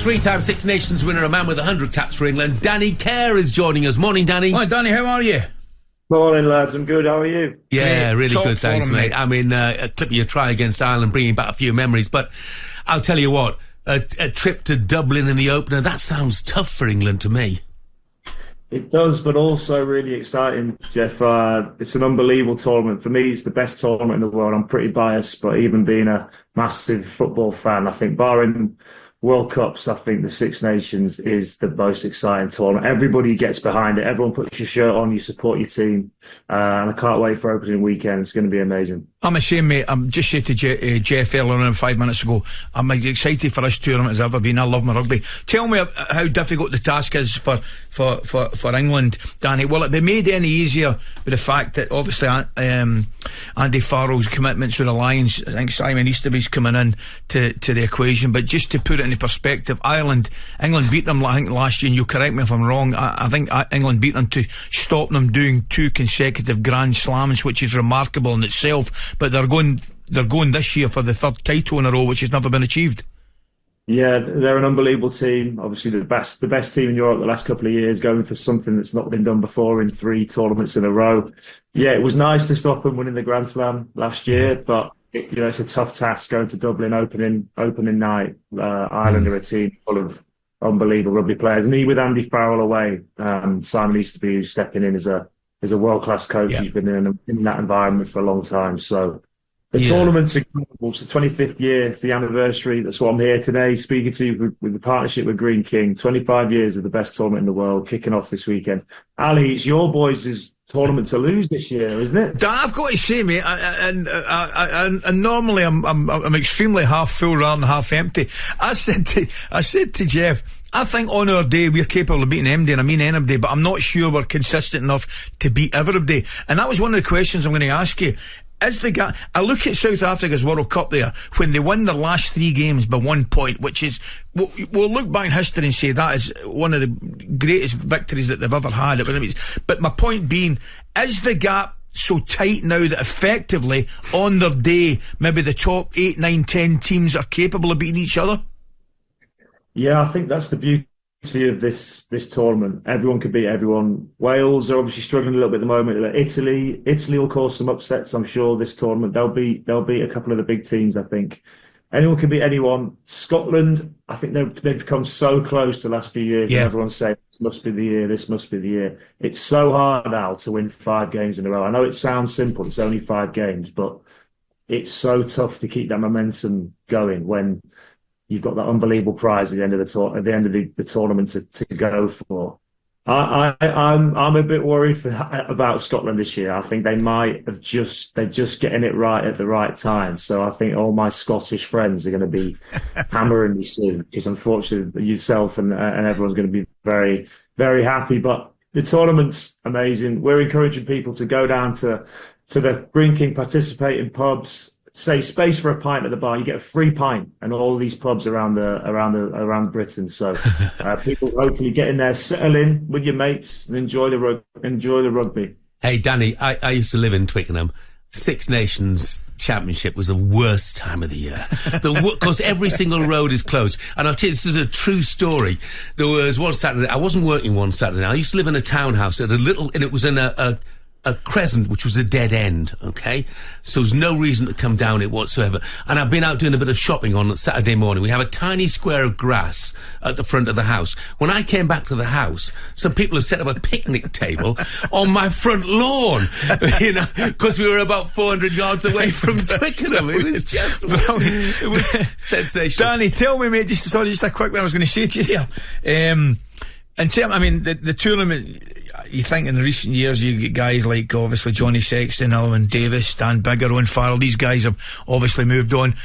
three-time Six Nations winner, a man with 100 caps for England. Danny Kerr is joining us. Morning, Danny. Hi, Danny. How are you? Morning, lads. I'm good. How are you? Yeah, really Top good, thanks, form, mate. mate. I mean, a clip of your try against Ireland, bringing back a few memories. But I'll tell you what, a trip to Dublin in the opener, that sounds tough for England to me. It does, but also really exciting, Jeff. It's an unbelievable tournament. For me, it's the best tournament in the world. I'm pretty biased, but even being a massive football fan, I think barring World Cups, I think the Six Nations is the most exciting tournament. Everybody gets behind it. Everyone puts your shirt on, you support your team. And I can't wait for opening weekend. It's going to be amazing. I'm ashamed, mate. I'm just saying to Jeff earlier on 5 minutes ago, I'm as excited for this tournament as I've ever been. I love my rugby. Tell me how difficult the task is for England, Danny. Will it be made any easier with the fact that obviously Andy Farrell's commitments with the Lions, I think Simon Easterby's coming in to the equation, but just to put it into perspective, England beat them, I think, last year, and you correct me if I'm wrong, I think England beat them to stop them doing 2 consecutive Grand Slams, which is remarkable in itself, but they're going this year for the 3rd title in a row, which has never been achieved. Yeah, they're an unbelievable team. Obviously the best team in Europe the last couple of years, going for something that's not been done before in 3 tournaments in a row. Yeah, it was nice to stop them winning the Grand Slam last year, but it's a tough task going to Dublin opening night. Ireland are a team full of unbelievable rugby players. And with Andy Farrell away, Simon Easterby, who's stepping in as a world-class coach. Yeah. He's been in that environment for a long time. So the tournament's incredible. It's the 25th year. It's the anniversary. That's why I'm here today, speaking to you with the partnership with Greene King. 25 years of the best tournament in the world, kicking off this weekend. Ali, it's your boys' tournament to lose this year, isn't it? Dan, I've got to say, mate, and normally I'm extremely half full rather than half empty. I said to Jeff, I think on our day we're capable of beating MD, and I mean anybody, but I'm not sure we're consistent enough to beat everybody. And that was one of the questions I'm going to ask you. I look at South Africa's World Cup there, when they win their last 3 games by 1 point, which is, we'll look back in history and say that is one of the greatest victories that they've ever had. But my point being, is the gap so tight now that effectively on their day maybe the top 8, 9, 10 teams are capable of beating each other? Yeah, I think that's the beauty of this tournament. Everyone can beat everyone. Wales are obviously struggling a little bit at the moment. Italy will cause some upsets, I'm sure, this tournament. They'll beat a couple of the big teams, I think. Anyone can beat anyone. Scotland, I think they've become so close the last few years. Yeah. And everyone's saying, this must be the year. It's so hard now to win 5 games in a row. I know it sounds simple. It's only 5 games, but it's so tough to keep that momentum going when you've got that unbelievable prize at the end of the tournament to go for. I'm a bit worried about Scotland this year. I think they're just getting it right at the right time. So I think all my Scottish friends are going to be hammering me soon, because unfortunately yourself and everyone's going to be very, very happy. But the tournament's amazing. We're encouraging people to go down to the Greene King participating pubs. Say space for a pint at the bar, you get a free pint, and all these pubs around Britain. So people hopefully get in there, settle in with your mates, and enjoy the rugby. Hey, Danny, I used to live in Twickenham. Six Nations Championship was the worst time of the year. Because every single road is closed. And I'll tell you, this is a true story. There was one Saturday, I wasn't working one Saturday. I used to live in a townhouse and it was in a crescent, which was a dead end, okay? So there's no reason to come down it whatsoever. And I've been out doing a bit of shopping on Saturday morning. We have a tiny square of grass at the front of the house. When I came back to the house, some people had set up a picnic table on my front lawn, because we were about 400 yards away from Twickenham. It was just, it was sensational. Danny, tell me, mate, just a quick one I was going to say to you there. The tournament, you think in the recent years you get guys like obviously Johnny Sexton, Alwyn Davis, Dan Bigger, Owen Farrell. These guys have obviously moved on.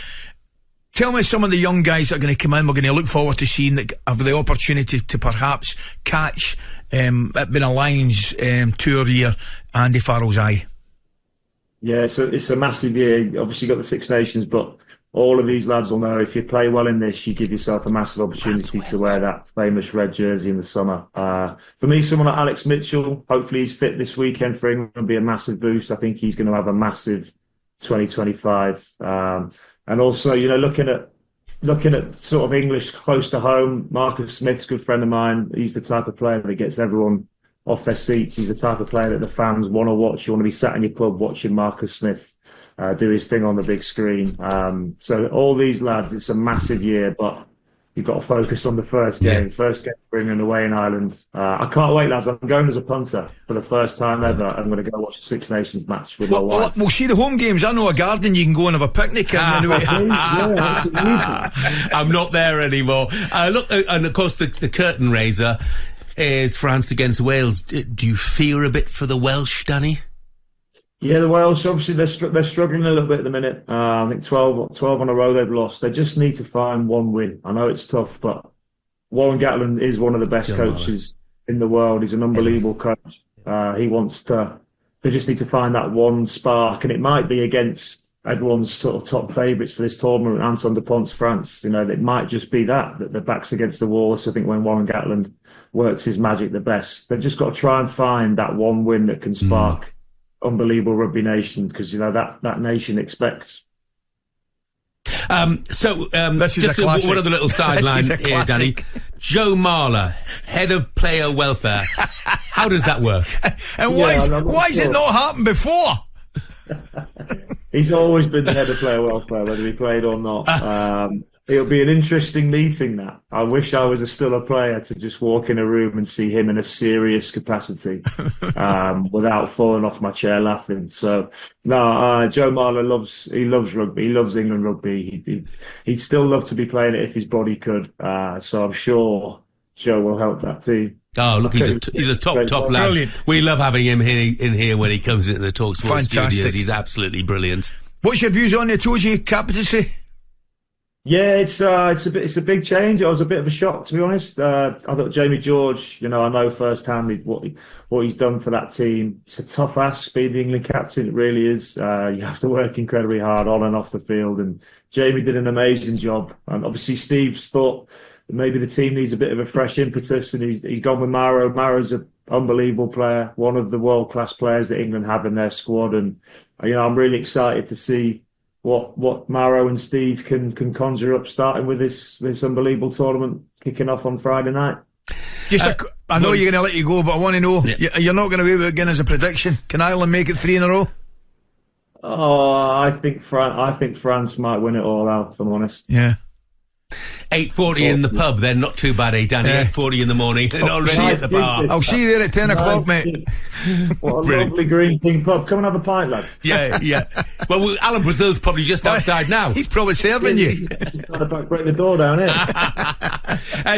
Tell me some of the young guys that are going to come in, we're going to look forward to seeing, that have the opportunity to perhaps catch being a Lions tour year, Andy Farrell's eye. Yeah, it's a massive year. Obviously you've got the Six Nations, but all of these lads will know if you play well in this, you give yourself a massive opportunity to wear that famous red jersey in the summer. For me, someone like Alex Mitchell, hopefully he's fit this weekend for England, will be a massive boost. I think he's going to have a massive 2025. And also, looking at looking at sort of English close to home, Marcus Smith's a good friend of mine. He's the type of player that gets everyone off their seats. He's the type of player that the fans want to watch. You want to be sat in your pub watching Marcus Smith do his thing on the big screen. So all these lads, it's a massive year, but you've got to focus on the first game. Yeah. First game for England away in Ireland. I can't wait, lads. I'm going as a punter for the first time ever. I'm going to go watch a Six Nations match with my wife. We'll see the home games. I know a garden you can go and have a picnic in. Anyway. I'm not there anymore. Look, and of course the curtain raiser is France against Wales. Do you fear a bit for the Welsh, Danny? Yeah, the Welsh, obviously, they're struggling a little bit at the minute. I think 12 on a row they've lost. They just need to find one win. I know it's tough, but Warren Gatland is one of the best coaches in the world. He's an unbelievable coach. They just need to find that one spark, and it might be against everyone's sort of top favourites for this tournament, Antoine Dupont's France. You know, it might just be that their back's against the wall. So I think when Warren Gatland works his magic the best, they've just got to try and find that one win that can spark unbelievable rugby nation, because you know that nation expects. Just one other little sideline here, Danny. Joe Marler, head of player welfare. How does that work? And why has it not happened before? He's always been the head of player welfare, whether he played or not. It'll be an interesting meeting, that. I wish I was still a player to just walk in a room and see him in a serious capacity, without falling off my chair laughing. So, no, Joe Marler loves rugby. He loves England rugby. He'd still love to be playing it if his body could. So I'm sure Joe will help that team. Oh, look, he's a top lad. Brilliant. We love having him in here when he comes into the talkSPORT studios. He's absolutely brilliant. What's your views on the Itoje captaincy? Yeah, it's a big change. It was a bit of a shock, to be honest. I thought Jamie George, you know, I know firsthand what he's done for that team. It's a tough ask being the England captain. It really is. You have to work incredibly hard on and off the field, and Jamie did an amazing job. And obviously Steve's thought that maybe the team needs a bit of a fresh impetus, and he's gone with Maro. Maro's an unbelievable player, one of the world-class players that England have in their squad, and you know, I'm really excited to see what Maro and Steve can conjure up, starting with this unbelievable tournament kicking off on Friday night. I know you're going to let you go, but I want to know, you're not going to be able to again as a prediction. Can Ireland make it 3 in a row? Oh, I think France might win it all out, if I'm honest. Yeah. 8:40 in the pub, then, not too bad, Danny? 8:40 in the morning, and already at the bar. I'll see you there at 10 o'clock, mate. What a lovely Greene King pub. Come and have a pint, lads. Yeah. Well, Alan Brazil's probably just outside now. He's probably serving you. He's trying to break the door down here.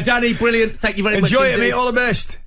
Danny, brilliant. Thank you very much. Enjoy it, mate. All the best.